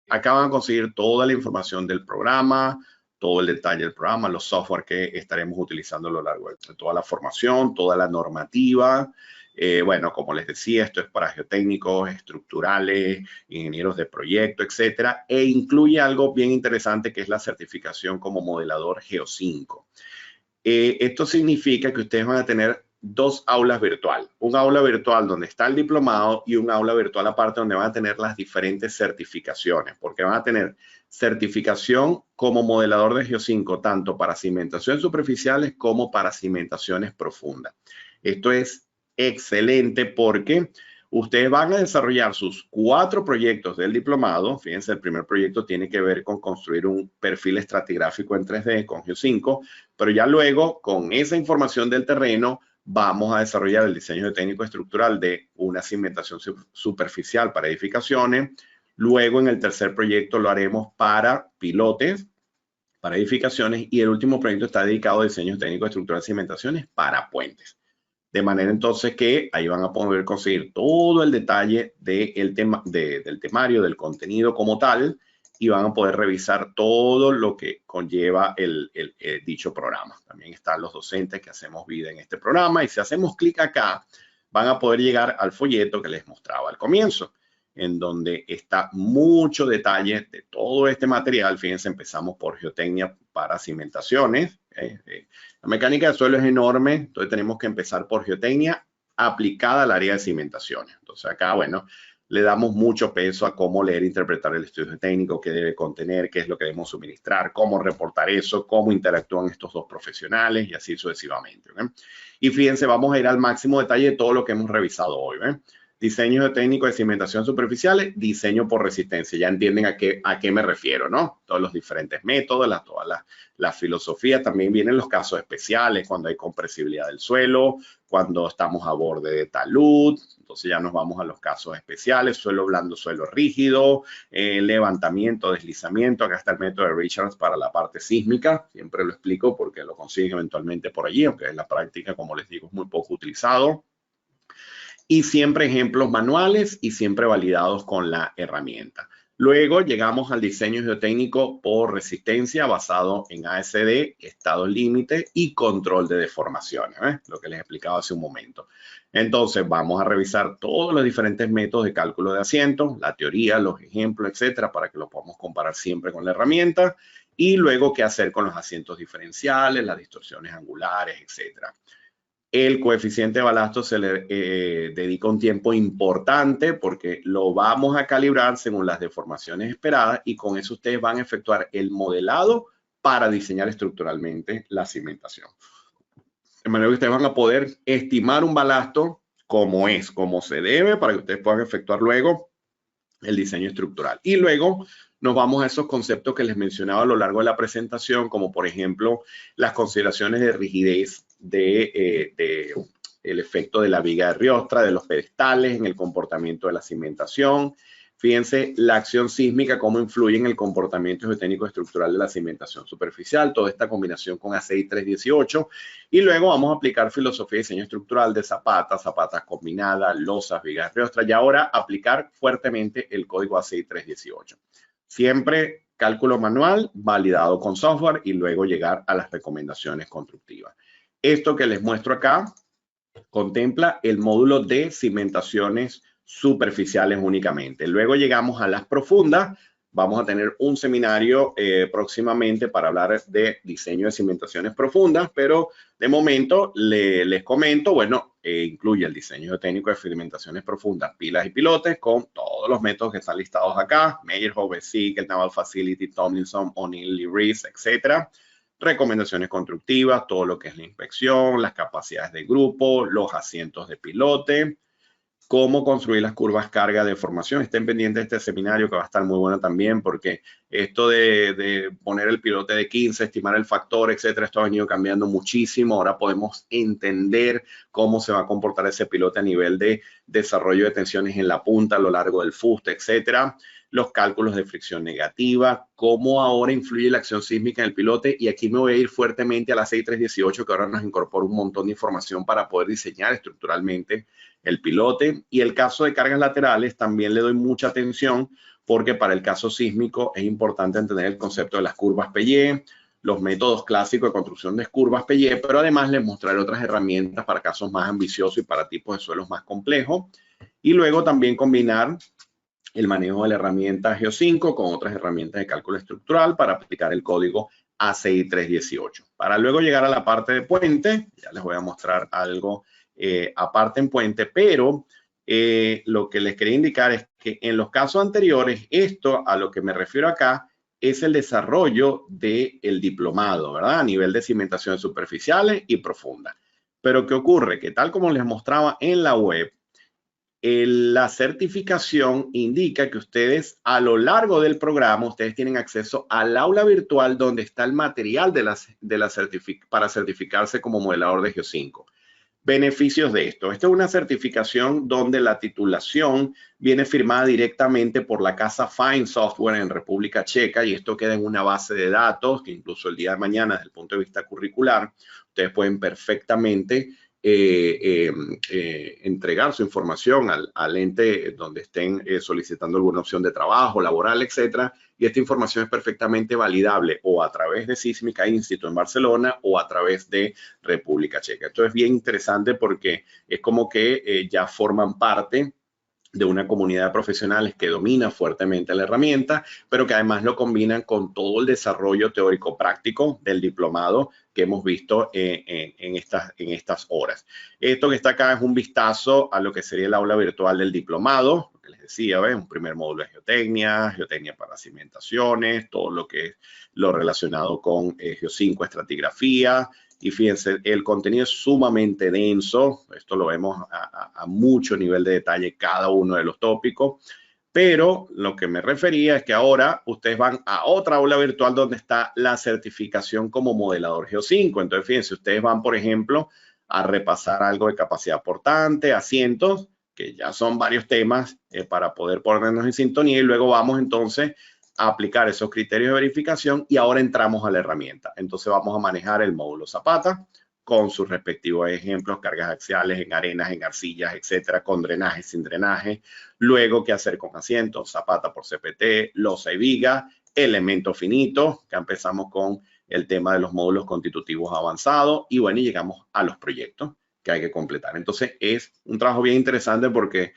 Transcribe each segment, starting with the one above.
Acá van a conseguir toda la información del programa, todo el detalle del programa, los software que estaremos utilizando a lo largo de toda la formación, toda la normativa. Bueno, como les decía, esto es para geotécnicos, estructurales, ingenieros de proyecto, etcétera, e incluye algo bien interesante que es la certificación como modelador Geo5. Esto significa que ustedes van a tener dos aulas virtuales. Un aula virtual donde está el diplomado y un aula virtual aparte donde van a tener las diferentes certificaciones, porque van a tener certificación como modelador de Geo5, tanto para cimentaciones superficiales como para cimentaciones profundas. Esto es excelente porque ustedes van a desarrollar sus 4 proyectos del diplomado. Fíjense, el primer proyecto tiene que ver con construir un perfil estratigráfico en 3D con Geo5, pero ya luego, con esa información del terreno, vamos a desarrollar el diseño técnico estructural de una cimentación superficial para edificaciones. Luego, en el tercer proyecto, lo haremos para pilotes, para edificaciones. Y el último proyecto está dedicado a diseño técnico estructural de cimentaciones para puentes. De manera entonces que ahí van a poder conseguir todo el detalle del temario, del contenido como tal, y van a poder revisar todo lo que conlleva el dicho programa. También están los docentes que hacemos vida en este programa, y si hacemos clic acá, van a poder llegar al folleto que les mostraba al comienzo, en donde está mucho detalle de todo este material. Fíjense, empezamos por geotecnia para cimentaciones. La mecánica de suelo es enorme, entonces tenemos que empezar por geotecnia aplicada al área de cimentaciones. Entonces acá, bueno, le damos mucho peso a cómo leer e interpretar el estudio técnico, qué debe contener, qué es lo que debemos suministrar, cómo reportar eso, cómo interactúan estos dos profesionales y así sucesivamente. ¿Okay? Y fíjense, vamos a ir al máximo detalle de todo lo que hemos revisado hoy. Diseño geotécnico de cimentación superficiales, diseño por resistencia. Ya entienden a qué me refiero, ¿no? Todos los diferentes métodos, toda la filosofía. También vienen los casos especiales, cuando hay compresibilidad del suelo, cuando estamos a borde de talud. Entonces ya nos vamos a los casos especiales, suelo blando, suelo rígido, levantamiento, deslizamiento. Acá está el método de Richards para la parte sísmica. Siempre lo explico porque lo consiguen eventualmente por allí, aunque en la práctica, como les digo, es muy poco utilizado. Y siempre ejemplos manuales y siempre validados con la herramienta. Luego llegamos al diseño geotécnico por resistencia basado en ASD, estado límite y control de deformaciones, lo que les explicaba hace un momento. Entonces vamos a revisar todos los diferentes métodos de cálculo de asientos, la teoría, los ejemplos, etcétera, para que los podamos comparar siempre con la herramienta. Y luego qué hacer con los asientos diferenciales, las distorsiones angulares, etcétera. El coeficiente de balasto se le dedica un tiempo importante porque lo vamos a calibrar según las deformaciones esperadas, y con eso ustedes van a efectuar el modelado para diseñar estructuralmente la cimentación. De manera que ustedes van a poder estimar un balasto como se debe, para que ustedes puedan efectuar luego el diseño estructural. Y luego nos vamos a esos conceptos que les mencionaba a lo largo de la presentación, como por ejemplo las consideraciones de rigidez el efecto de la viga de Riostra, de los pedestales en el comportamiento de la cimentación. Fíjense, la acción sísmica, cómo influye en el comportamiento geotécnico estructural de la cimentación superficial, toda esta combinación con ACI 318. Y luego vamos a aplicar filosofía de diseño estructural de zapatas combinadas, losas, vigas de Riostra, y ahora aplicar fuertemente el código ACI 318. Siempre cálculo manual, validado con software, y luego llegar a las recomendaciones constructivas. Esto que les muestro acá contempla el módulo de cimentaciones superficiales únicamente. Luego llegamos a las profundas. Vamos a tener un seminario próximamente para hablar de diseño de cimentaciones profundas, pero de momento les comento, bueno, incluye el diseño técnico de cimentaciones profundas, pilas y pilotes, con todos los métodos que están listados acá: Meyerhoff, SIG, el Naval Facility, Tomlinson, O'Neill y Rees, etcétera. Recomendaciones constructivas, todo lo que es la inspección, las capacidades de grupo, los asientos de pilote, cómo construir las curvas carga de formación. Estén pendientes de este seminario, que va a estar muy bueno también, porque esto de poner el pilote de 15, estimar el factor, etcétera, esto ha venido cambiando muchísimo. Ahora podemos entender cómo se va a comportar ese pilote a nivel de desarrollo de tensiones en la punta, a lo largo del fuste, etcétera. Los cálculos de fricción negativa, cómo ahora influye la acción sísmica en el pilote. Y aquí me voy a ir fuertemente a la 6318, que ahora nos incorpora un montón de información para poder diseñar estructuralmente el pilote. Y el caso de cargas laterales también le doy mucha atención, porque para el caso sísmico es importante entender el concepto de las curvas Pellé, los métodos clásicos de construcción de curvas Pellé, pero además les mostraré otras herramientas para casos más ambiciosos y para tipos de suelos más complejos. Y luego también combinar el manejo de la herramienta Geo5 con otras herramientas de cálculo estructural para aplicar el código ACI 318. Para luego llegar a la parte de puente, ya les voy a mostrar algo aparte en puente, pero lo que les quería indicar es que en los casos anteriores, esto a lo que me refiero acá es el desarrollo del diplomado, ¿verdad? A nivel de cimentaciones superficiales y profundas. Pero ¿qué ocurre? Que tal como les mostraba en la web, la certificación indica que ustedes a lo largo del programa, ustedes tienen acceso al aula virtual donde está el material para certificarse como modelador de Geo5. Beneficios de esto. Esta es una certificación donde la titulación viene firmada directamente por la casa Fine Software en República Checa y esto queda en una base de datos que incluso el día de mañana, desde el punto de vista curricular, ustedes pueden perfectamente entregar su información al ente donde estén solicitando alguna opción de trabajo, laboral, etcétera. Y esta información es perfectamente validable o a través de Sísmica Institute en Barcelona o a través de República Checa. Esto es bien interesante porque es como que ya forman parte de una comunidad de profesionales que domina fuertemente la herramienta, pero que además lo combinan con todo el desarrollo teórico práctico del diplomado que hemos visto en estas horas. Esto que está acá es un vistazo a lo que sería el aula virtual del diplomado, lo que les decía, ¿ves? Un primer módulo de geotecnia, geotecnia para cimentaciones, todo lo que es lo relacionado con Geo5, estratigrafía. Y fíjense, el contenido es sumamente denso. Esto lo vemos a mucho nivel de detalle cada uno de los tópicos. Pero lo que me refería es que ahora ustedes van a otra aula virtual donde está la certificación como modelador Geo5. Entonces, fíjense, ustedes van, por ejemplo, a repasar algo de capacidad portante, asientos, que ya son varios temas para poder ponernos en sintonía. Y luego vamos entonces a aplicar esos criterios de verificación y ahora entramos a la herramienta. Entonces vamos a manejar el módulo Zapata con sus respectivos ejemplos, cargas axiales en arenas, en arcillas, etcétera, con drenaje, sin drenaje. Luego, qué hacer con asientos, Zapata por CPT, losa y viga, elemento finito, que empezamos con el tema de los módulos constitutivos avanzados y bueno, y llegamos a los proyectos que hay que completar. Entonces es un trabajo bien interesante porque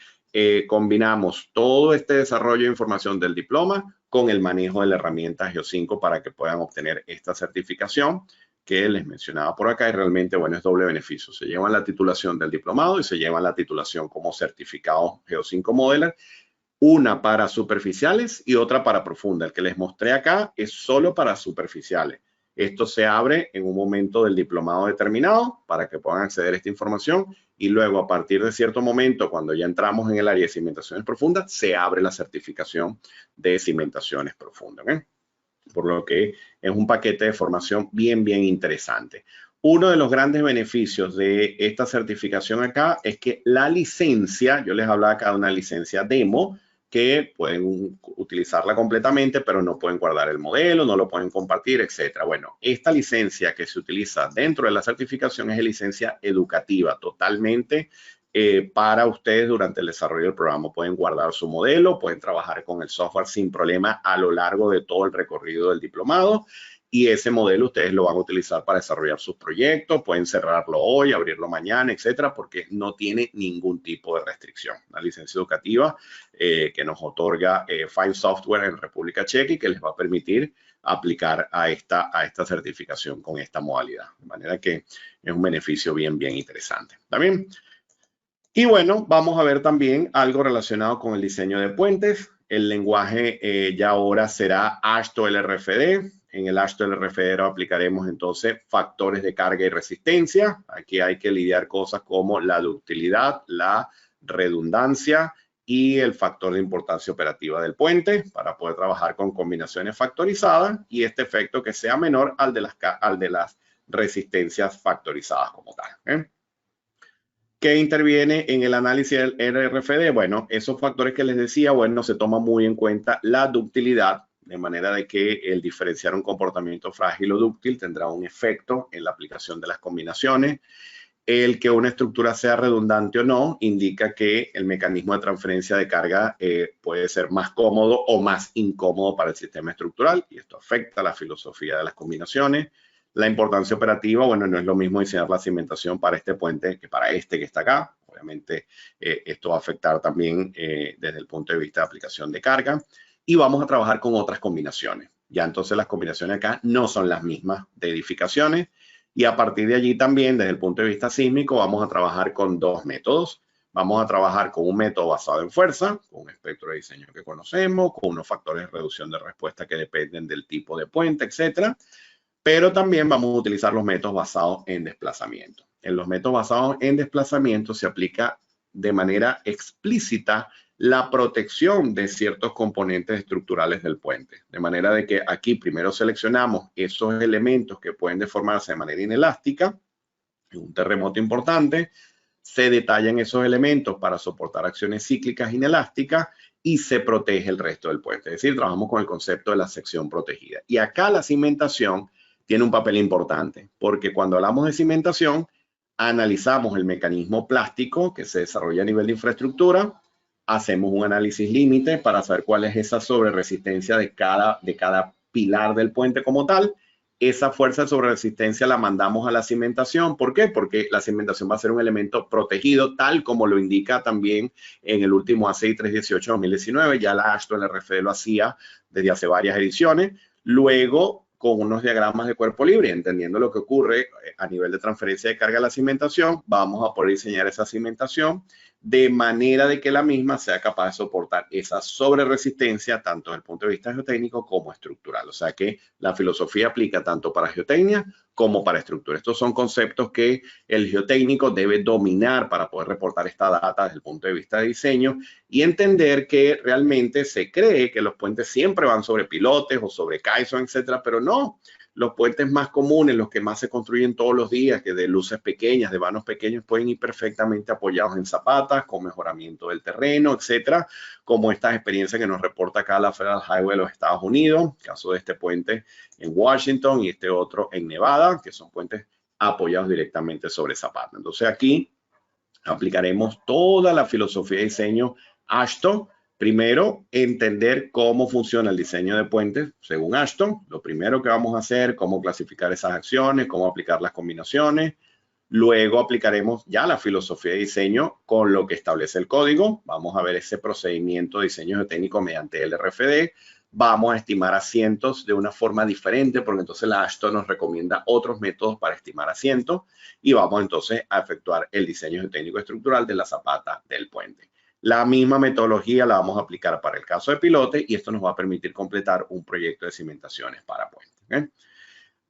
combinamos todo este desarrollo de información del diploma con el manejo de la herramienta Geo5 para que puedan obtener esta certificación que les mencionaba por acá y realmente, bueno, es doble beneficio. Se llevan la titulación del diplomado y se llevan la titulación como certificado Geo5 Modeler, una para superficiales y otra para profunda. El que les mostré acá es solo para superficiales. Esto se abre en un momento del diplomado determinado para que puedan acceder a esta información y luego a partir de cierto momento, cuando ya entramos en el área de cimentaciones profundas, se abre la certificación de cimentaciones profundas. ¿Eh? Por lo que es un paquete de formación bien interesante. Uno de los grandes beneficios de esta certificación acá es que la licencia, yo les hablaba acá de una licencia demo, que pueden utilizarla completamente, pero no pueden guardar el modelo, no lo pueden compartir, etcétera. Bueno, esta licencia que se utiliza dentro de la certificación es licencia educativa, totalmente para ustedes durante el desarrollo del programa. Pueden guardar su modelo, pueden trabajar con el software sin problema a lo largo de todo el recorrido del diplomado y ese modelo ustedes lo van a utilizar para desarrollar sus proyectos, pueden cerrarlo hoy, abrirlo mañana, etcétera, porque no tiene ningún tipo de restricción. Una licencia educativa que nos otorga Fine Software en República Checa y que les va a permitir aplicar a esta certificación con esta modalidad. De manera que es un beneficio bien interesante. ¿También? Y bueno, vamos a ver también algo relacionado con el diseño de puentes. El lenguaje ya ahora será AASHTO LRFD. En el AASHTO LRFD aplicaremos entonces factores de carga y resistencia. Aquí hay que lidiar cosas como la ductilidad, la redundancia y el factor de importancia operativa del puente para poder trabajar con combinaciones factorizadas y este efecto que sea menor al de las resistencias factorizadas como tal. ¿Qué interviene en el análisis del RFD? Bueno, esos factores que les decía, bueno, se toma muy en cuenta la ductilidad, de manera de que el diferenciar un comportamiento frágil o dúctil tendrá un efecto en la aplicación de las combinaciones. El que una estructura sea redundante o no indica que el mecanismo de transferencia de carga puede ser más cómodo o más incómodo para el sistema estructural, y esto afecta la filosofía de las combinaciones. La importancia operativa, bueno, no es lo mismo diseñar la cimentación para este puente que para este que está acá. Obviamente, esto va a afectar también desde el punto de vista de aplicación de carga. Y vamos a trabajar con otras combinaciones. Ya entonces las combinaciones acá no son las mismas de edificaciones. Y a partir de allí también, desde el punto de vista sísmico, vamos a trabajar con dos métodos. Vamos a trabajar con un método basado en fuerza, con un espectro de diseño que conocemos, con unos factores de reducción de respuesta que dependen del tipo de puente, etcétera. Pero también vamos a utilizar los métodos basados en desplazamiento. En los métodos basados en desplazamiento se aplica de manera explícita la protección de ciertos componentes estructurales del puente. De manera de que aquí primero seleccionamos esos elementos que pueden deformarse de manera inelástica. En un terremoto importante, se detallan esos elementos para soportar acciones cíclicas inelásticas y se protege el resto del puente. Es decir, trabajamos con el concepto de la sección protegida. Y acá la cimentación tiene un papel importante, porque cuando hablamos de cimentación, analizamos el mecanismo plástico que se desarrolla a nivel de infraestructura, hacemos un análisis límite para saber cuál es esa sobreresistencia de cada pilar del puente como tal. Esa fuerza de sobreresistencia la mandamos a la cimentación. ¿Por qué? Porque la cimentación va a ser un elemento protegido, tal como lo indica también en el último ACI 318-2019. Ya la AASHTO, el RFD lo hacía desde hace varias ediciones. Luego, con unos diagramas de cuerpo libre, entendiendo lo que ocurre a nivel de transferencia de carga a la cimentación, vamos a poder diseñar esa cimentación de manera de que la misma sea capaz de soportar esa sobreresistencia tanto desde el punto de vista geotécnico como estructural. O sea que la filosofía aplica tanto para geotecnia como para estructura. Estos son conceptos que el geotécnico debe dominar para poder reportar esta data desde el punto de vista de diseño y entender que realmente se cree que los puentes siempre van sobre pilotes o sobre caissons, etcétera, pero no. Los puentes más comunes, los que más se construyen todos los días, que de luces pequeñas, de vanos pequeños, pueden ir perfectamente apoyados en zapatas, con mejoramiento del terreno, etcétera, como estas experiencias que nos reporta acá la Federal Highway de los Estados Unidos, caso de este puente en Washington y este otro en Nevada, que son puentes apoyados directamente sobre zapatas. Entonces aquí aplicaremos toda la filosofía de diseño AASHTO. Primero, entender cómo funciona el diseño de puentes según AASHTO. Lo primero que vamos a hacer, cómo clasificar esas acciones, cómo aplicar las combinaciones. Luego aplicaremos ya la filosofía de diseño con lo que establece el código. Vamos a ver ese procedimiento de diseño geotécnico mediante el RFD. Vamos a estimar asientos de una forma diferente, porque entonces la AASHTO nos recomienda otros métodos para estimar asientos y vamos entonces a efectuar el diseño geotécnico estructural de la zapata del puente. La misma metodología la vamos a aplicar para el caso de pilote y esto nos va a permitir completar un proyecto de cimentaciones para puentes. ¿Okay?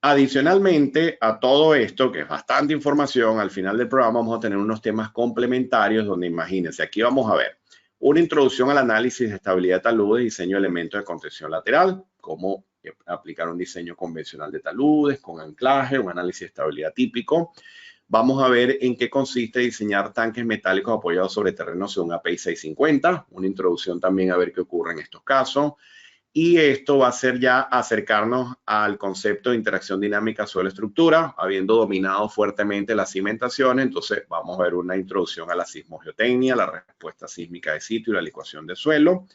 Adicionalmente a todo esto, que es bastante información, al final del programa vamos a tener unos temas complementarios donde imagínense, aquí vamos a ver una introducción al análisis de estabilidad de taludes, diseño de elementos de contención lateral, cómo aplicar un diseño convencional de taludes con anclaje, un análisis de estabilidad típico. Vamos a ver en qué consiste diseñar tanques metálicos apoyados sobre terreno según API 650, una introducción también a ver qué ocurre en estos casos. Y esto va a ser ya acercarnos al concepto de interacción dinámica suelo-estructura, habiendo dominado fuertemente las cimentaciones. Entonces vamos a ver una introducción a la sismogeotecnia, la respuesta sísmica de sitio y la licuación de suelo.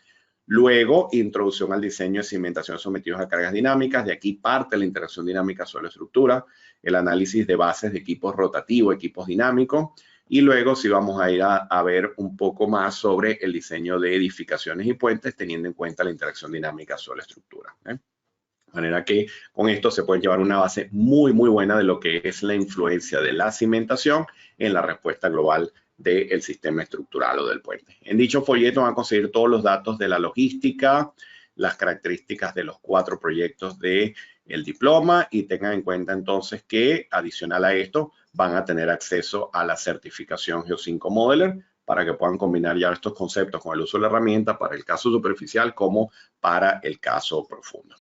Luego, introducción al diseño de cimentaciones sometidos a cargas dinámicas. De aquí parte la interacción dinámica suelo-estructura, el análisis de bases de equipos rotativos, equipos dinámicos. Y luego sí vamos a ir a ver un poco más sobre el diseño de edificaciones y puentes, teniendo en cuenta la interacción dinámica suelo-estructura. De manera que con esto se puede llevar una base muy, muy buena de lo que es la influencia de la cimentación en la respuesta global del sistema estructural o del puente. En dicho folleto van a conseguir todos los datos de la logística, las características de los 4 proyectos del diploma y tengan en cuenta entonces que adicional a esto van a tener acceso a la certificación Geo5 Modeler para que puedan combinar ya estos conceptos con el uso de la herramienta para el caso superficial como para el caso profundo.